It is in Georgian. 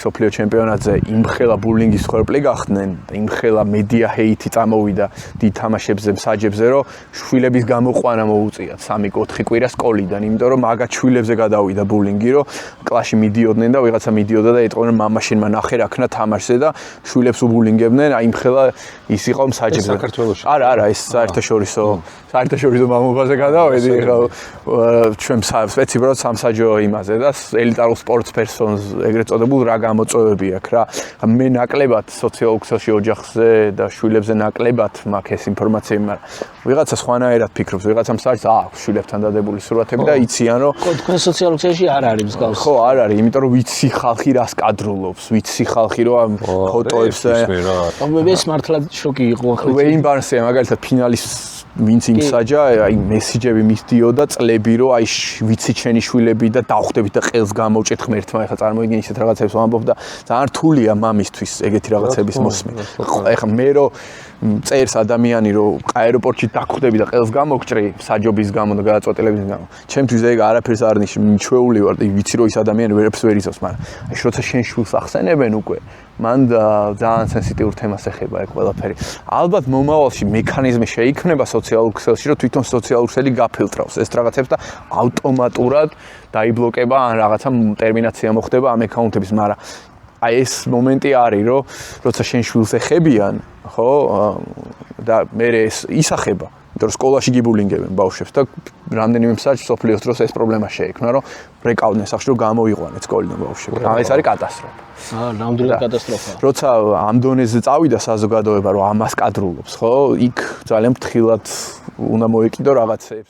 სოფლიო ჩემპიონატზე იმხელა ბულინგის ხორპლი გახდნენ და იმხელა მედია ჰეითი წამოვიდა დიდ თამაშებზე, მსაჯებზე, რომ შვილების გამოყვანა მოუწიათ 3-4 კვირა სკოლიდან, იმიტომ რომ მაგათ შვილებზე გადავიდა ბულინგი, რომ კლასში მიდიოდნენ და ვიღაცა მიდიოდა და ეტყობდნენ მამაშენმა ნახე რა ქნა თამაშზე და შვილებს უბულინგებდნენ, აი იმხელა ის იყო მსაჯებზე. საქართველოში. არა, ეს საერთაშორისო მამობაზე გადავედი, ეხლა ჩვენ სპეციფიკურად სამსაჯო იმაზე და ელიტარულ სპორტს პერსონს ეგრეთ წოდებულ რა გამოწვევები აქვს რა. მე ნაკლებად სოციალურ ქსელში ოჯახზე და შვილებზე ნაკლებად მაქვს ეს ინფორმაცია, მაგრამ ვიღაცა სხვანაირად ფიქრობს, ვიღაცა მსაჯს აქვს შვილებთან დადებული სურათები და იციან რომ თქვენ სოციალურ ქსელში არ არის მსგავს. ხო, არ არის, იმიტომ რომ ვიცი ხალხი რას კადრულობს, ვიცი ხალხი რომ ფოტოებს ეს მართლა შოკი იყო ახლა. ვეინ ბარნსია მაგალითად ფინალის ვინც იმსაჯა, აი მესიჯები მისდიოდა წლები, რომ აი ვიცი ჩენი შვილები და დავხვდებით და ყელს გამოვჭეთ ღმერთმა, ეხლა წარმოიდგინე ისეთ რაღაცებს ვამბობ და ძალიან რთულია მამისთვის ეგეთი რაღაცების მოსმე. ეხლა მე რომ წერს ადამიანი რომ აეროპორტში დაგხვდები და ყელს გამოგჭრი საჯობის გამო და გადაწყვეტილების გამო. ჩემთვის ეგ არაფერს არ ნიშნავს, მიჩვეული ვარ და ვიცი რომ ის ადამიანი ვერაფერს ვერ იცავს, მაგრამ აი როცა შენ შვილს ახსენებენ უკვე მან ძალიან სენსიტიურ თემას ეხება ეგ ყველაფერი. ალბათ მომავალში მექანიზმი შეიქმნება სოციალურ ქსელში, რომ თვითონ სოციალურ ქსელი გაფილტრავს ეს რაღაცებს და ავტომატურად დაიბლოკება ან რაღაცა ტერმინაცია მოხდება ამ აკაუნტების, მაგრამ აი ეს მომენტი არის, რომ როცა შენ შვილს ეხებიან, ხო, და მე ეს ისახება, იმიტომ რომ სკოლაში გიბულინგებენ ბავშვებს და რამდენიმე მსაჯს სოფლიოს დროს ეს პრობლემა შეექმნა, რომ ბრეკავდნენ სახში, რომ გამოიყვანეთ სკოლიდან ბავშვები. ეს არის კატასტროფა. ნამდვილად კატასტროფა. როცა ამ დონეზე წავიდა საზოგადოება, რომ ამას კადრულობს, ხო, იქ ძალიან ფრთხილად უნდა მოეკიდო რაღაცეებს.